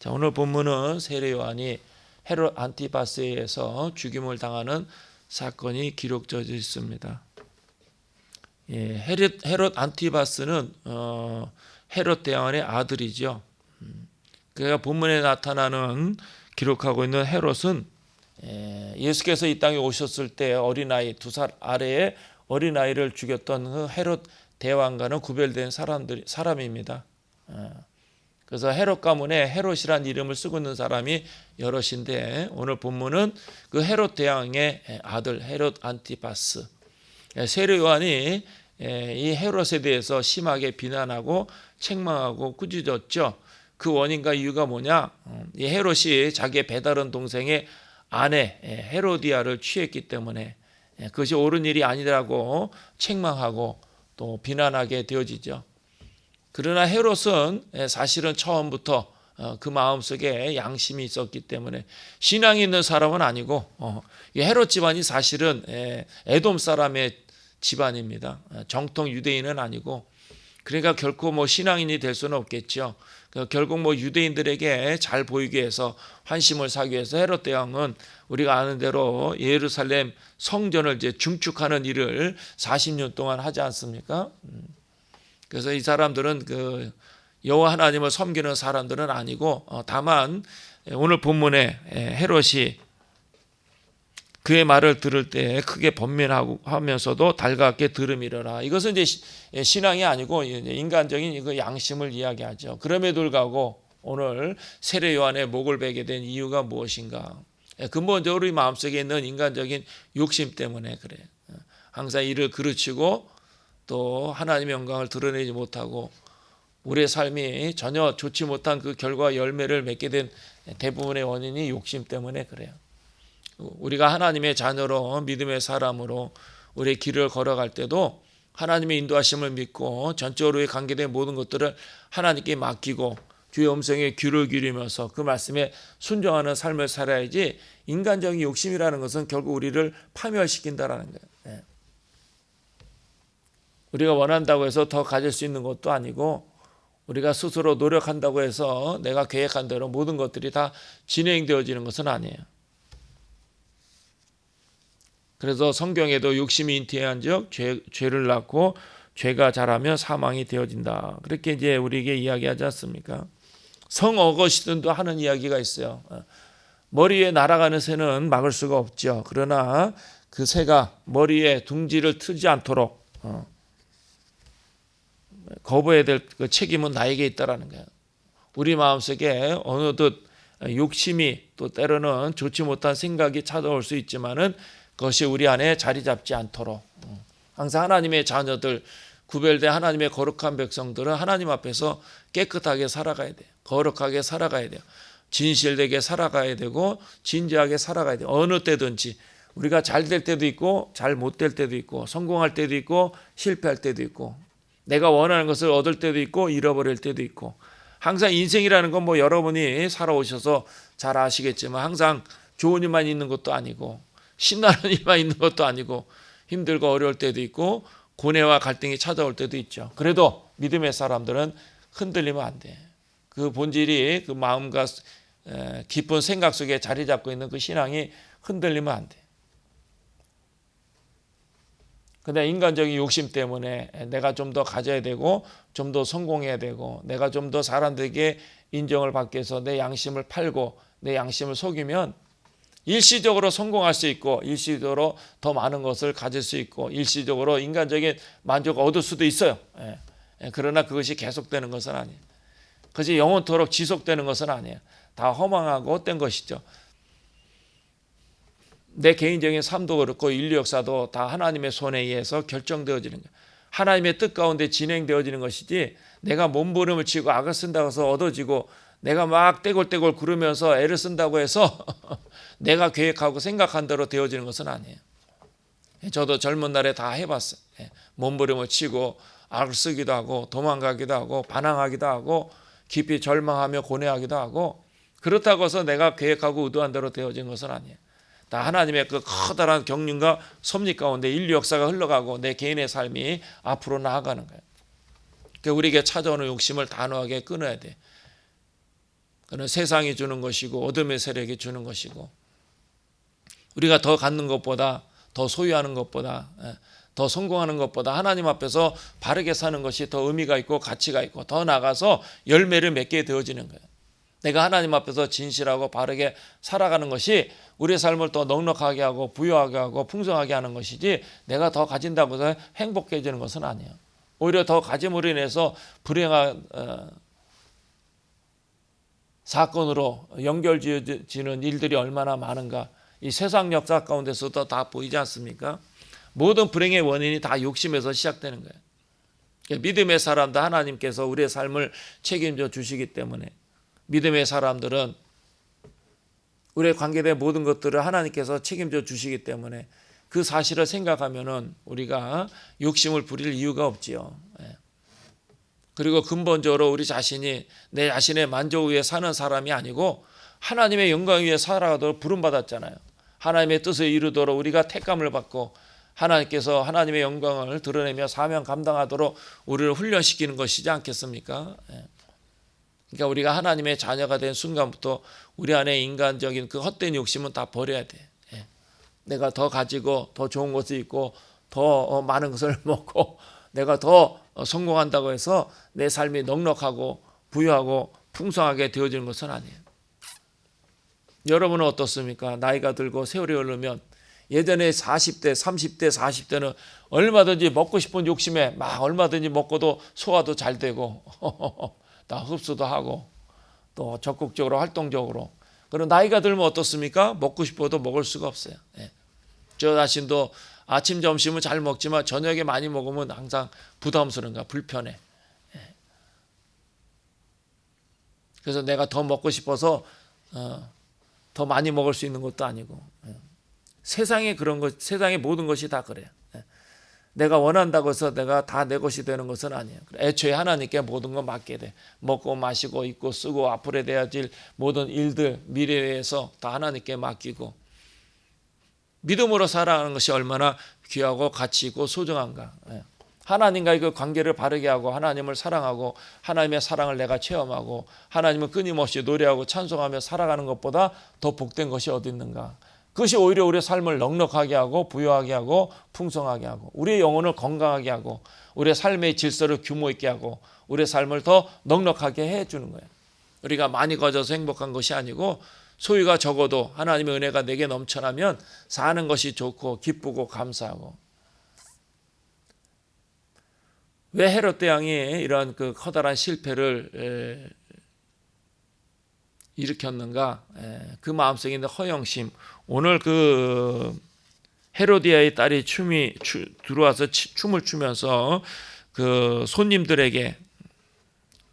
자, 오늘 본문은 세례 요한이 헤롯 안티파스에 의해서 죽임을 당하는 사건이 기록되어 있습니다. 예, 헤롯 안티파스는 헤롯 대왕의 아들이죠. 그가 본문에 나타나는 기록하고 있는 헤롯은 예수께서 이 땅에 오셨을 때 어린아이 2살 아래의 어린아이를 죽였던 그 헤롯 대왕과는 구별된 사람입니다. 그래서 헤롯 가문에 헤롯이란 이름을 쓰고 있는 사람이 여럿인데 오늘 본문은 그 헤롯 대왕의 아들 헤롯 안티파스, 세례 요한이 이 헤롯에 대해서 심하게 비난하고 책망하고 꾸짖었죠. 그 원인과 이유가 뭐냐? 이 헤롯이 자기의 배다른 동생의 아내 헤로디아를 취했기 때문에 그것이 옳은 일이 아니라고 책망하고 또 비난하게 되어지죠. 그러나 헤롯은 사실은 처음부터 그 마음속에 양심이 있었기 때문에 신앙이 있는 사람은 아니고 헤롯 집안이 사실은 에돔 사람의 집안입니다. 정통 유대인은 아니고 그러니까 결코 뭐 신앙인이 될 수는 없겠죠. 결국 뭐 유대인들에게 잘 보이기 위해서 환심을 사기 위해서 헤롯 대왕은 우리가 아는 대로 예루살렘 성전을 이제 중축하는 일을 40년 동안 하지 않습니까? 그래서 이 사람들은 그 여호와 하나님을 섬기는 사람들은 아니고 다만 오늘 본문에 헤롯이 그의 말을 들을 때 크게 번민하고 하면서도 달갑게 들음이러라. 이것은 이제 신앙이 아니고 인간적인 그 양심을 이야기하죠. 그럼에도 불구하고 오늘 세례 요한의 목을 베게 된 이유가 무엇인가? 근본적으로 우리 마음속에 있는 인간적인 욕심 때문에 그래요. 항상 이를 그르치고 또 하나님의 영광을 드러내지 못하고 우리의 삶이 전혀 좋지 못한 그 결과 열매를 맺게 된 대부분의 원인이 욕심 때문에 그래요. 우리가 하나님의 자녀로 믿음의 사람으로 우리의 길을 걸어갈 때도 하나님의 인도하심을 믿고 전적으로 관계된 모든 것들을 하나님께 맡기고 주의 음성에 귀를 기울이면서 그 말씀에 순종하는 삶을 살아야지 인간적인 욕심이라는 것은 결국 우리를 파멸시킨다라는 거예요. 우리가 원한다고 해서 더 가질 수 있는 것도 아니고 우리가 스스로 노력한다고 해서 내가 계획한 대로 모든 것들이 다 진행되어지는 것은 아니에요. 그래서 성경에도 욕심이 잉태한 즉 죄를 낳고 죄가 자라면 사망이 되어진다. 그렇게 이제 우리에게 이야기하지 않습니까? 성 어거스틴도 하는 이야기가 있어요. 머리 위에 날아가는 새는 막을 수가 없죠. 그러나 그 새가 머리에 둥지를 트지 않도록 거부해야 될 그 책임은 나에게 있다라는 거예요. 우리 마음속에 어느덧 욕심이 또 때로는 좋지 못한 생각이 찾아올 수 있지만은 그것이 우리 안에 자리 잡지 않도록 항상 하나님의 자녀들 구별된 하나님의 거룩한 백성들은 하나님 앞에서 깨끗하게 살아가야 돼요. 거룩하게 살아가야 돼요. 진실되게 살아가야 되고 진지하게 살아가야 돼요. 어느 때든지 우리가 잘 될 때도 있고 잘 못 될 때도 있고 성공할 때도 있고 실패할 때도 있고 내가 원하는 것을 얻을 때도 있고 잃어버릴 때도 있고 항상 인생이라는 건 뭐 여러분이 살아오셔서 잘 아시겠지만 항상 좋은 일만 있는 것도 아니고 신나는 일만 있는 것도 아니고 힘들고 어려울 때도 있고 고뇌와 갈등이 찾아올 때도 있죠. 그래도 믿음의 사람들은 흔들리면 안 돼. 그 본질이 그 마음과 깊은 생각 속에 자리 잡고 있는 그 신앙이 흔들리면 안 돼. 근데 인간적인 욕심 때문에 내가 좀 더 가져야 되고 좀 더 성공해야 되고 내가 좀 더 사람들에게 인정을 받기 위해서 내 양심을 팔고 내 양심을 속이면 일시적으로 성공할 수 있고 일시적으로 더 많은 것을 가질 수 있고 일시적으로 인간적인 만족을 얻을 수도 있어요. 그러나 그것이 계속되는 것은 아니에요. 그것이 영원토록 지속되는 것은 아니에요. 다 허망하고 헛된 것이죠. 내 개인적인 삶도 그렇고 인류 역사도 다 하나님의 손에 의해서 결정되어지는 거예요. 하나님의 뜻 가운데 진행되어지는 것이지 내가 몸부림을 치고 악을 쓴다고 해서 얻어지고 내가 막 떼골떼골 구르면서 애를 쓴다고 해서 내가 계획하고 생각한 대로 되어지는 것은 아니에요. 저도 젊은 날에 다 해봤어요. 몸부림을 치고 악을 쓰기도 하고 도망가기도 하고 반항하기도 하고 깊이 절망하며 고뇌하기도 하고 그렇다고 해서 내가 계획하고 의도한 대로 되어지는 것은 아니에요. 다 하나님의 그 커다란 경륜과 섭리 가운데 인류 역사가 흘러가고 내 개인의 삶이 앞으로 나아가는 거예요. 그러니까 우리에게 찾아오는 욕심을 단호하게 끊어야 돼. 그는 세상이 주는 것이고 어둠의 세력이 주는 것이고, 우리가 더 갖는 것보다, 더 소유하는 것보다, 더 성공하는 것보다 하나님 앞에서 바르게 사는 것이 더 의미가 있고 가치가 있고 더 나아가서 열매를 맺게 되어지는 거예요. 내가 하나님 앞에서 진실하고 바르게 살아가는 것이 우리의 삶을 더 넉넉하게 하고 부유하게 하고 풍성하게 하는 것이지, 내가 더 가진다고 해서 행복해지는 것은 아니에요. 오히려 더 가짐으로 인해서 불행한 사건으로 연결지어지는 일들이 얼마나 많은가, 이 세상 역사 가운데서도 다 보이지 않습니까? 모든 불행의 원인이 다 욕심에서 시작되는 거예요. 믿음의 사람도 하나님께서 우리의 삶을 책임져 주시기 때문에, 믿음의 사람들은 우리의 관계된 모든 것들을 하나님께서 책임져 주시기 때문에 그 사실을 생각하면은 우리가 욕심을 부릴 이유가 없지요. 그리고 근본적으로 우리 자신이 내 자신의 만족 위에 사는 사람이 아니고 하나님의 영광 위에 살아가도록 부름받았잖아요. 하나님의 뜻을 이루도록 우리가 택감을 받고 하나님께서 하나님의 영광을 드러내며 사명 감당하도록 우리를 훈련시키는 것이지 않겠습니까? 그러니까 우리가 하나님의 자녀가 된 순간부터 우리 안에 인간적인 그 헛된 욕심은 다 버려야 돼. 내가 더 가지고 더 좋은 것을 입고 더 많은 것을 먹고 내가 더 성공한다고 해서 내 삶이 넉넉하고 부유하고 풍성하게 되어지는 것은 아니에요. 여러분은 어떻습니까? 나이가 들고 세월이 흐르면 예전에 40대, 30대, 40대는 얼마든지 먹고 싶은 욕심에 막 얼마든지 먹고도 소화도 잘 되고 다 흡수도 하고 또 적극적으로 활동적으로. 그럼 나이가 들면 어떻습니까? 먹고 싶어도 먹을 수가 없어요. 저 자신도 아침 점심은 잘 먹지만 저녁에 많이 먹으면 항상 부담스러운가, 불편해. 그래서 내가 더 먹고 싶어서 더 많이 먹을 수 있는 것도 아니고, 세상에 그런 것, 세상의 모든 것이 다 그래요. 내가 원한다고 해서 내가 다 내 것이 되는 것은 아니에요. 애초에 하나님께 모든 걸 맡게 돼. 먹고 마시고 입고 쓰고 앞으로 돼야질 모든 일들, 미래에 대해서 다 하나님께 맡기고, 믿음으로 살아가는 것이 얼마나 귀하고 가치 있고 소중한가. 하나님과의 그 관계를 바르게 하고 하나님을 사랑하고 하나님의 사랑을 내가 체험하고 하나님을 끊임없이 노래하고 찬송하며 살아가는 것보다 더 복된 것이 어디 있는가. 그것이 오히려 우리의 삶을 넉넉하게 하고 부유하게 하고 풍성하게 하고 우리의 영혼을 건강하게 하고 우리의 삶의 질서를 규모 있게 하고 우리의 삶을 더 넉넉하게 해주는 거예요. 우리가 많이 가져서 행복한 것이 아니고 소유가 적어도 하나님의 은혜가 내게 넘쳐나면 사는 것이 좋고 기쁘고 감사하고. 왜 헤롯 대왕이 이런 그 커다란 실패를 일으켰는가? 그 마음속에 있는 허영심. 오늘 그 헤로디아의 딸이 들어와서 춤을 추면서 그 손님들에게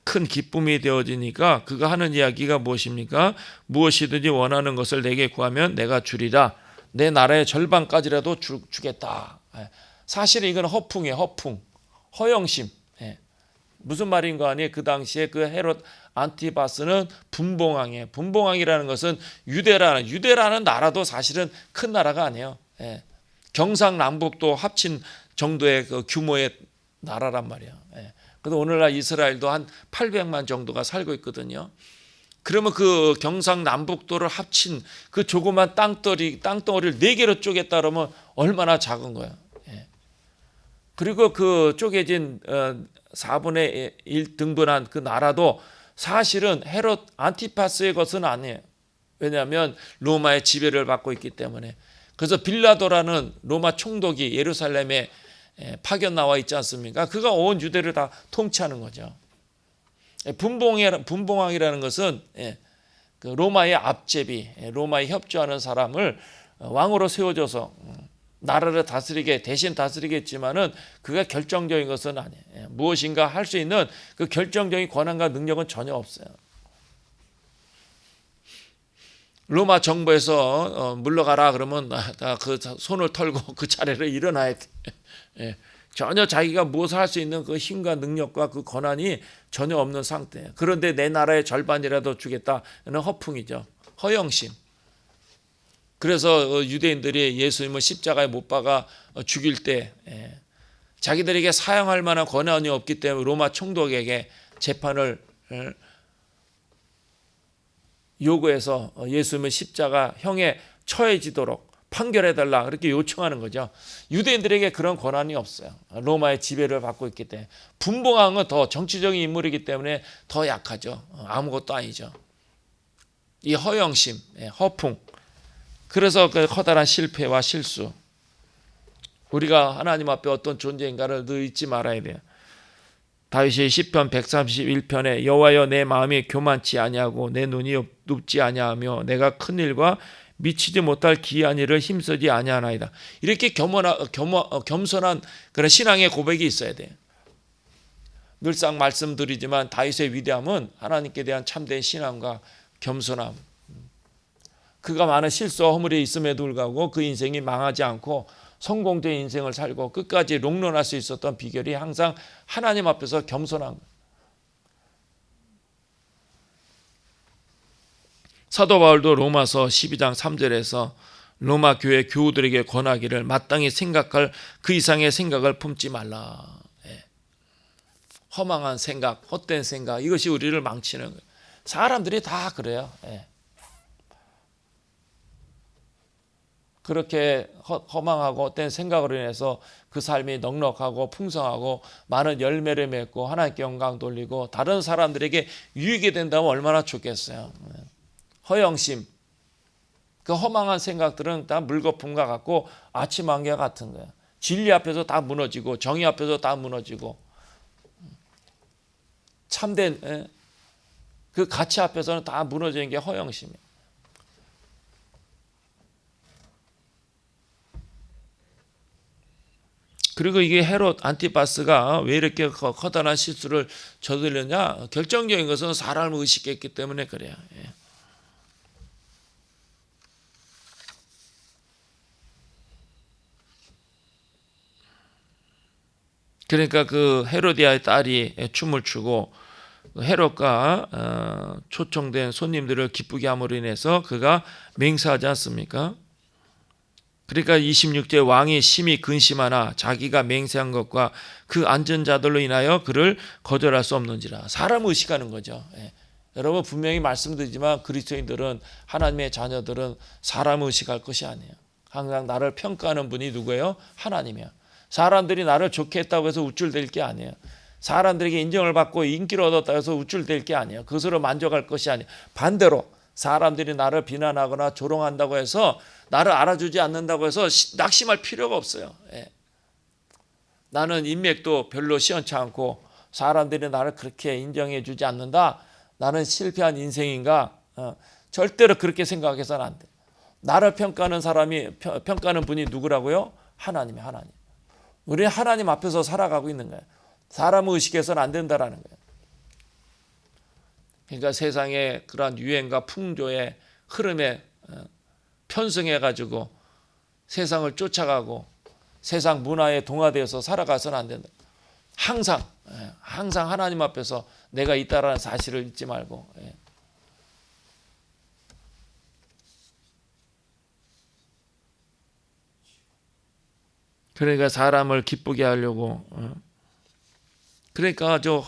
큰 기쁨이 되어지니까 그가 하는 이야기가 무엇입니까? 무엇이든지 원하는 것을 내게 구하면 내가 주리라. 내 나라의 절반까지라도 주겠다. 사실은 이건 허풍이에요. 허풍, 허영심. 무슨 말인가 하니 그 당시에 그 헤롯 안티바스는 분봉왕이에요. 분봉왕이라는 것은 유대라는 나라도 사실은 큰 나라가 아니에요. 경상남북도 합친 정도의 그 규모의 나라란 말이에요. 그래서 오늘날 이스라엘도 한 800만 정도가 살고 있거든요. 그러면 그 경상남북도를 합친 그 조그만 땅덩어리를 4개로 쪼갰다 그러면 얼마나 작은 거예요. 그리고 그 쪼개진 4분의 1 등분한 그 나라도 사실은 헤롯 안티파스의 것은 아니에요. 왜냐하면 로마의 지배를 받고 있기 때문에. 그래서 빌라도라는 로마 총독이 예루살렘에 파견 나와 있지 않습니까? 그가 온 유대를 다 통치하는 거죠. 분봉왕이라는 것은 그 로마의 앞제비, 로마에 협조하는 사람을 왕으로 세워줘서 나라를 대신 다스리겠지만은 그가 결정적인 것은 아니에요. 무엇인가 할 수 있는 그 결정적인 권한과 능력은 전혀 없어요. 로마 정부에서 물러가라 그러면 다 그 손을 털고 그 자리를 일어나야 돼. 전혀 자기가 무엇을 할 수 있는 그 힘과 능력과 그 권한이 전혀 없는 상태예요. 그런데 내 나라의 절반이라도 주겠다는 허풍이죠. 허영심. 그래서 유대인들이 예수님을 십자가에 못 박아 죽일 때 자기들에게 사형할 만한 권한이 없기 때문에 로마 총독에게 재판을 요구해서 예수님의 십자가 형에 처해지도록 판결해달라 그렇게 요청하는 거죠. 유대인들에게 그런 권한이 없어요. 로마의 지배를 받고 있기 때문에. 분봉왕은 더 정치적인 인물이기 때문에 더 약하죠. 아무것도 아니죠. 이 허영심, 허풍. 그래서 그 커다란 실패와 실수. 우리가 하나님 앞에 어떤 존재인가를 늘 잊지 말아야 돼요. 다윗이 시편 131편에 여호와여 내 마음이 교만치 아니하고 내 눈이 높지 아니하며 내가 큰 일과 미치지 못할 기이한 일을 힘쓰지 아니하나이다. 이렇게 겸손한 그런 신앙의 고백이 있어야 돼요. 늘상 말씀드리지만 다윗의 위대함은 하나님께 대한 참된 신앙과 겸손함. 그가 많은 실수와 허물이 있음에도 불구하고 그 인생이 망하지 않고 성공적인 인생을 살고 끝까지 롱런할 수 있었던 비결이 항상 하나님 앞에서 겸손한 거예요. 사도 바울도 로마서 12장 3절에서 로마 교회 교우들에게 권하기를 마땅히 생각할 그 이상의 생각을 품지 말라. 허망한 생각, 헛된 생각, 이것이 우리를 망치는 거예요. 사람들이 다 그래요. 그렇게 허망하고 헛된 생각으로 인해서 그 삶이 넉넉하고 풍성하고 많은 열매를 맺고 하나님께 영광 돌리고 다른 사람들에게 유익이 된다면 얼마나 좋겠어요. 허영심, 그 허망한 생각들은 다 물거품과 같고 아침 안개와 같은 거예요. 진리 앞에서 다 무너지고 정의 앞에서 다 무너지고 참된 그 가치 앞에서는 다 무너지는 게 허영심이에요. 그리고 이게 헤롯 안티파스가 왜 이렇게 커다란 실수를 저지르냐? 결정적인 것은 사람을 의식했기 때문에 그래요. 그러니까 그 헤로디아의 딸이 춤을 추고 헤롯과 초청된 손님들을 기쁘게 함으로 인해서 그가 맹세하지 않습니까? 그러니까 26제 왕이 심히 근심하나 자기가 맹세한 것과 그 앉은 자들로 인하여 그를 거절할 수 없는지라. 사람 의식하는 거죠. 여러분 분명히 말씀드리지만 그리스도인들은 하나님의 자녀들은 사람 의식할 것이 아니에요. 항상 나를 평가하는 분이 누구예요? 하나님이야. 사람들이 나를 좋게 했다고 해서 우쭐댈 게 아니에요. 사람들에게 인정을 받고 인기를 얻었다고 해서 우쭐댈 게 아니에요. 그것으로 만족할 것이 아니에요. 반대로 사람들이 나를 비난하거나 조롱한다고 해서 나를 알아주지 않는다고 해서 낙심할 필요가 없어요. 나는 인맥도 별로 시원치 않고 사람들이 나를 그렇게 인정해 주지 않는다. 나는 실패한 인생인가? 절대로 그렇게 생각해서는 안 돼. 나를 평가하는 사람이 평가하는 분이 누구라고요? 하나님이 하나님. 우리는 하나님 앞에서 살아가고 있는 거예요. 사람 의식해서는 안 된다라는 거예요. 그러니까 세상의 그러한 유행과 풍조의 흐름에 편승해가지고 세상을 쫓아가고 세상 문화에 동화되어서 살아가서는 안 된다. 항상 하나님 앞에서 내가 있다라는 사실을 잊지 말고. 그러니까 사람을 기쁘게 하려고 그러니까 아주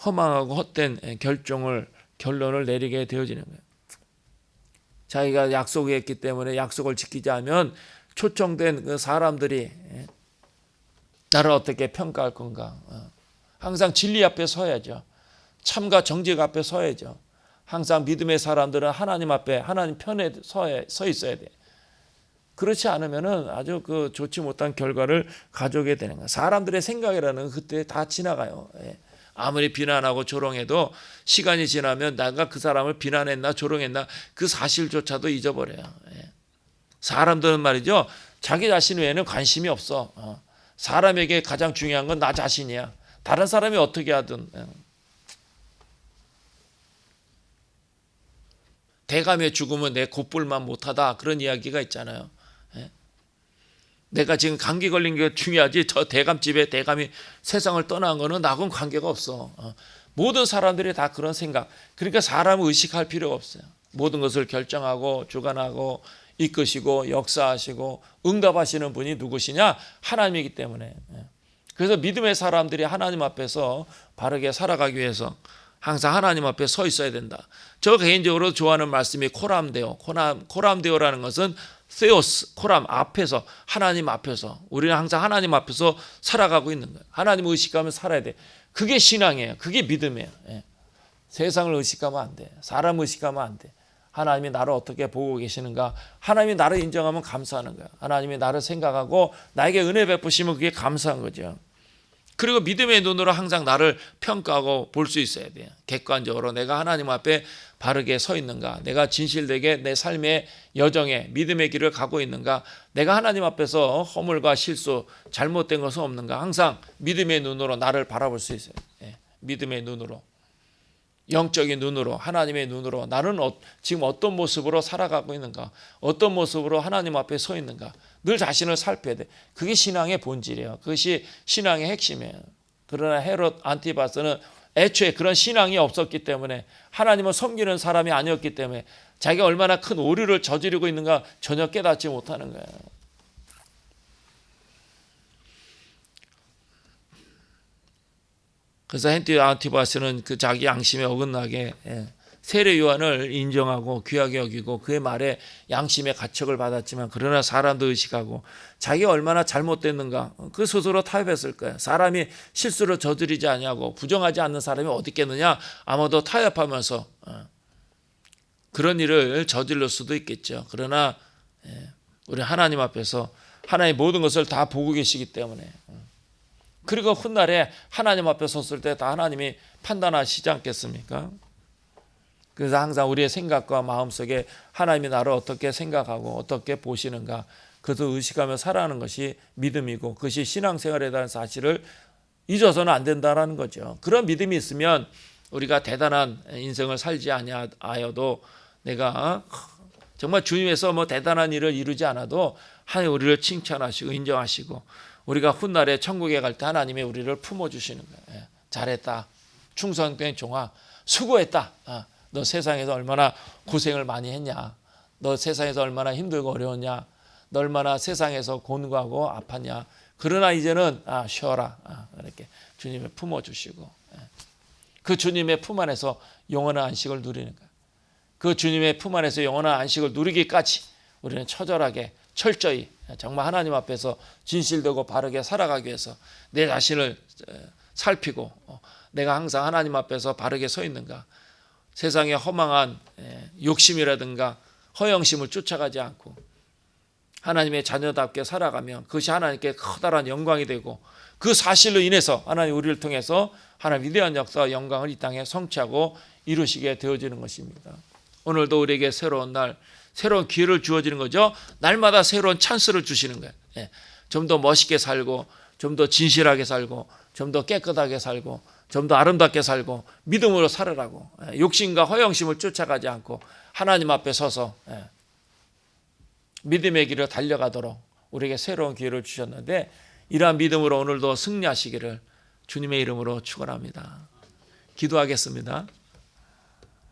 허망하고 헛된 결론을 내리게 되어지는 거예요. 자기가 약속했기 때문에 약속을 지키지 않으면 초청된 그 사람들이 나를 어떻게 평가할 건가. 항상 진리 앞에 서야죠. 참과 정직 앞에 서야죠. 항상 믿음의 사람들은 하나님 앞에 하나님 편에 서 있어야 돼. 그렇지 않으면은 아주 그 좋지 못한 결과를 가져오게 되는 거야. 사람들의 생각이라는 그때 다 지나가요. 아무리 비난하고 조롱해도 시간이 지나면 내가 그 사람을 비난했나 조롱했나 그 사실조차도 잊어버려요. 사람들은 말이죠. 자기 자신 외에는 관심이 없어. 사람에게 가장 중요한 건 나 자신이야. 다른 사람이 어떻게 하든. 대감의 죽음은 내 곱불만 못하다. 그런 이야기가 있잖아요. 내가 지금 감기 걸린 게 중요하지 저 대감집에 대감이 세상을 떠난 거는 나하고는 관계가 없어. 모든 사람들이 다 그런 생각. 그러니까 사람을 의식할 필요가 없어요. 모든 것을 결정하고 주관하고 이끄시고 역사하시고 응답하시는 분이 누구시냐? 하나님이기 때문에. 그래서 믿음의 사람들이 하나님 앞에서 바르게 살아가기 위해서 항상 하나님 앞에 서 있어야 된다. 저 개인적으로 좋아하는 말씀이 코람데오. 코람데오라는 것은 세오스, 코람 앞에서, 하나님 앞에서, 우리는 항상 하나님 앞에서 살아가고 있는 거예요. 하나님 의식하면 살아야 돼. 그게 신앙이에요. 그게 믿음이에요. 예. 세상을 의식하면 안 돼. 사람 의식하면 안 돼. 하나님이 나를 어떻게 보고 계시는가. 하나님이 나를 인정하면 감사하는 거야. 하나님이 나를 생각하고 나에게 은혜 베푸시면 그게 감사한 거죠. 그리고 믿음의 눈으로 항상 나를 평가하고 볼 수 있어야 돼요. 객관적으로 내가 하나님 앞에 바르게 서 있는가, 내가 진실되게 내 삶의 여정에 믿음의 길을 가고 있는가, 내가 하나님 앞에서 허물과 실수, 잘못된 것은 없는가. 항상 믿음의 눈으로 나를 바라볼 수 있어요. 믿음의 눈으로, 영적인 눈으로, 하나님의 눈으로 나는 지금 어떤 모습으로 살아가고 있는가, 어떤 모습으로 하나님 앞에 서 있는가, 늘 자신을 살펴야 돼. 그게 신앙의 본질이에요. 그것이 신앙의 핵심이에요. 그러나 헤롯 안티바스는 애초에 그런 신앙이 없었기 때문에, 하나님을 섬기는 사람이 아니었기 때문에 자기가 얼마나 큰 오류를 저지르고 있는가 전혀 깨닫지 못하는 거예요. 그래서 헤롯 안티바스는 그 자기 양심에 어긋나게 세례 요한을 인정하고 귀하게 여기고 그의 말에 양심의 가책을 받았지만, 그러나 사람도 의식하고 자기가 얼마나 잘못됐는가 그 스스로 타협했을 거예요. 사람이 실수를 저지르지 아니하고 부정하지 않는 사람이 어디 있겠느냐. 아마도 타협하면서 그런 일을 저질러 수도 있겠죠. 그러나 우리 하나님 앞에서 하나님 모든 것을 다 보고 계시기 때문에, 그리고 훗날에 하나님 앞에 섰을 때 다 하나님이 판단하시지 않겠습니까? 그래서 항상 우리의 생각과 마음속에 하나님이 나를 어떻게 생각하고 어떻게 보시는가, 그것을 의식하며 살아가는 것이 믿음이고, 그것이 신앙생활에 대한 사실을 잊어서는 안 된다는 거죠. 그런 믿음이 있으면 우리가 대단한 인생을 살지 아니하여도, 내가 정말 주님에서 뭐 대단한 일을 이루지 않아도 하나님 우리를 칭찬하시고 인정하시고, 우리가 훗날에 천국에 갈 때 하나님이 우리를 품어주시는 거예요. 잘했다, 충성된 종아, 수고했다, 너 세상에서 얼마나 고생을 많이 했냐, 너 세상에서 얼마나 힘들고 어려웠냐, 너 얼마나 세상에서 곤고하고 아팠냐, 그러나 이제는 쉬어라, 이렇게 주님의 품어주시고, 그 주님의 품 안에서 영원한 안식을 누리는 거예요. 그 주님의 품 안에서 영원한 안식을 누리기까지 우리는 처절하게 철저히 정말 하나님 앞에서 진실되고 바르게 살아가기 위해서 내 자신을 살피고, 내가 항상 하나님 앞에서 바르게 서 있는가, 세상의 허망한 욕심이라든가 허영심을 쫓아가지 않고 하나님의 자녀답게 살아가면 그것이 하나님께 커다란 영광이 되고, 그 사실로 인해서 하나님 우리를 통해서 하나님 위대한 역사와 영광을 이 땅에 성취하고 이루시게 되어지는 것입니다. 오늘도 우리에게 새로운 날, 새로운 기회를 주어지는 거죠. 날마다 새로운 찬스를 주시는 거예요. 좀 더 멋있게 살고, 좀 더 진실하게 살고, 좀 더 깨끗하게 살고, 좀 더 아름답게 살고, 믿음으로 살으라고, 욕심과 허영심을 쫓아가지 않고 하나님 앞에 서서 믿음의 길을 달려가도록 우리에게 새로운 기회를 주셨는데, 이러한 믿음으로 오늘도 승리하시기를 주님의 이름으로 축원합니다. 기도하겠습니다.